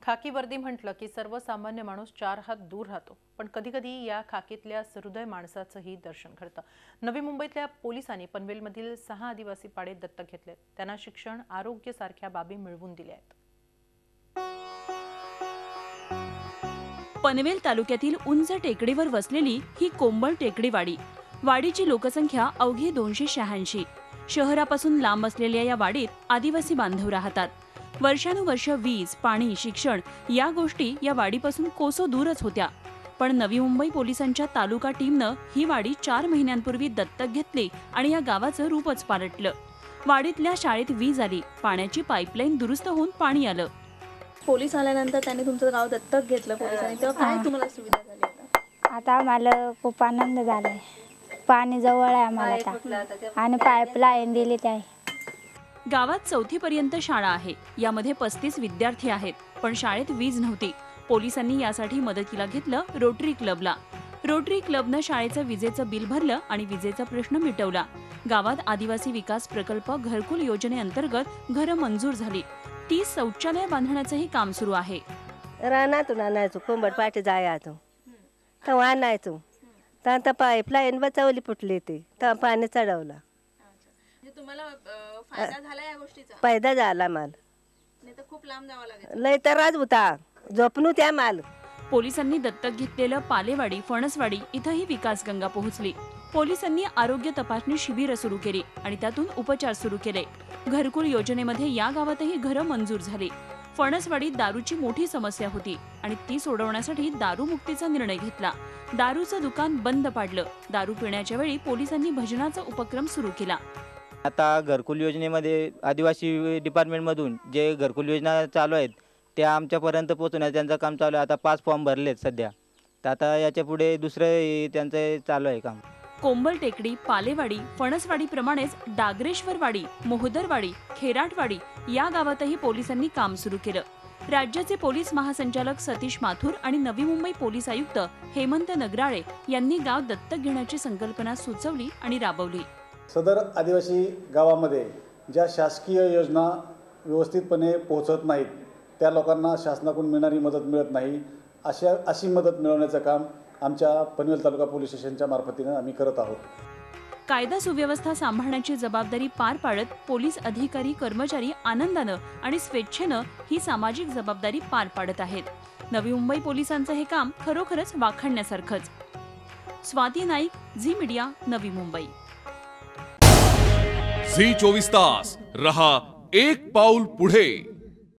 खाकी वर्दी म्हटलं की सर्वसामान्य माणूस चार हात दूर राहतो, पण कधी-कधी या खाकीतल्या सहृदय माणसाचंही दर्शन घडतं। नवी मुंबईतल्या पोलिसांनी पनवेलमधील 6 आदिवासी पाडे दत्तक घेतले। त्यांना शिक्षण, आरोग्य सारख्या बाबी मिळवून दिल्या आहेत। पनवेल तालुक्यातील उंच टेकडीवर वसलेली ही कोंबळ टेकडीवाडी। वाडीची लोकसंख्या अवघी 286। शहरापासून लांब असलेल्या या वाडीत आदिवासी बांधव राहतात। वर्षानुवर्ष वीज, पाणी, शिक्षण या गोष्टी या वाडीपासून कोसो दूरच होत्या। पण नवी मुंबई पोलिसांच्या तालुका टीमनं ही वाडी 4 महिन्यांपूर्वी दत्तक घेतली आणि या गावाचं रूपच पालटलं। वाडीतल्या शाळेत वीज आली, पाण्याची पाईपलाईन दुरुस्त होऊन पाणी आलं। पोलीस आल्यानंतर त्यांनी तुमचं गाव दत्तक घेतलं पोलिसांनी, तेव्हा काय तुम्हाला सुविधा झाली? आता मला खूप आनंद झालाय। पाणी जवळ आहे आम्हाला आता आणि पाईपलाईन दिली आहे। गावात 4थी पर्यंत शाळा आहे। यामध्ये 35 विद्यार्थी आहेत, पण शाळेत वीज नव्हती। पोलिसांनी यासाठी मदतीला घेतलं रोटरी क्लबला। रोटरी क्लबनं शाळेचं विजेचं बिल भरलं आणि विजेचा प्रश्न मिटवला। गावात आदिवासी विकास प्रकल्प घरकुल योजनेअंतर्गत घरं मंजूर झाली। 30 शौचालय बांधण्याचंही काम सुरू आहे। रानातून आणायचो, कोंबड पाठी जायचो, तेव्हा आणायचो, तर पाईपलाईन बचावली फुटली ती, तेव्हा पाणी चढवलं। तुम्हाला फायदा झाला या गोष्टीचा? फायदा झाला माल, नाही तर खूप लांब जावं लागेल। लय त्रास होता, झोपणू त्या माल। पोलिसांनी दत्तक घेतलेलं पालेवाडी, फणसवाडी इथंही विकास गंगा पोहोचली। पोलिसांनी आरोग्य तपासणी शिबिरं सुरू केली आणि त्यातून उपचार सुरू केले। घरकुल योजनेमध्ये या गावातही घरं मंजूर झाली। फणसवाडीत दारूची मोठी समस्या होती आणि ती सोडवण्यासाठी दारूमुक्तीचा निर्णय घेतला। दारूचं दुकान बंद पाडलं। दारू पिण्याच्या वेळी पोलिसांनी भजनाचा उपक्रम सुरू केला। आता घरकुल योजनेमध्ये आदिवासी डिपार्टमेंटमधून जे घरकुल योजना चालू आहेत त्या आमच्यापर्यंत पोहोचवण्याचं त्यांचं काम चालू आहे। आता 5 फॉर्म भरलेत सध्या, तर आता याच्या पुढे दुसरं त्यांचं चालू आहे काम। कोंबळ टेकडी, पालेवाडी, फणसवाडी प्रमाणेच डागरेश्वरवाडी, मोहदरवाडी, खेराटवाडी या गावातही पोलिसांनी काम सुरू केलं। राज्याचे पोलीस महासंचालक सतीश माथुर आणि नवी मुंबई पोलीस आयुक्त हेमंत नगराळे यांनी गाव दत्तक घेण्याची संकल्पना सुचवली आणि राबवली। सदर आदिवासी गावामध्ये ज्या शासकीय योजना व्यवस्थितपणे पोहोचत नाहीत, त्या लोकांना शासनाकडून मिळणारी मदत मिळत नाही, अशी मदत मिळवण्याचं काम आमच्या पनवेल तालुका पोलीस स्टेशनच्या मार्फतीने आम्ही करत आहोत। कायदा सुव्यवस्था सांभाळण्याची जबाबदारी पार पाडत पोलीस अधिकारी कर्मचारी आनंदानं आणि स्वेच्छेनं ही सामाजिक जबाबदारी पार पाडत आहेत। नवी मुंबई पोलिसांचं हे काम खरोखरच वाखाणण्यासारखंच। Swati Naik, Zee media, Navi Mumbai. Zee 24 तास रहा एक पाऊल पुढे।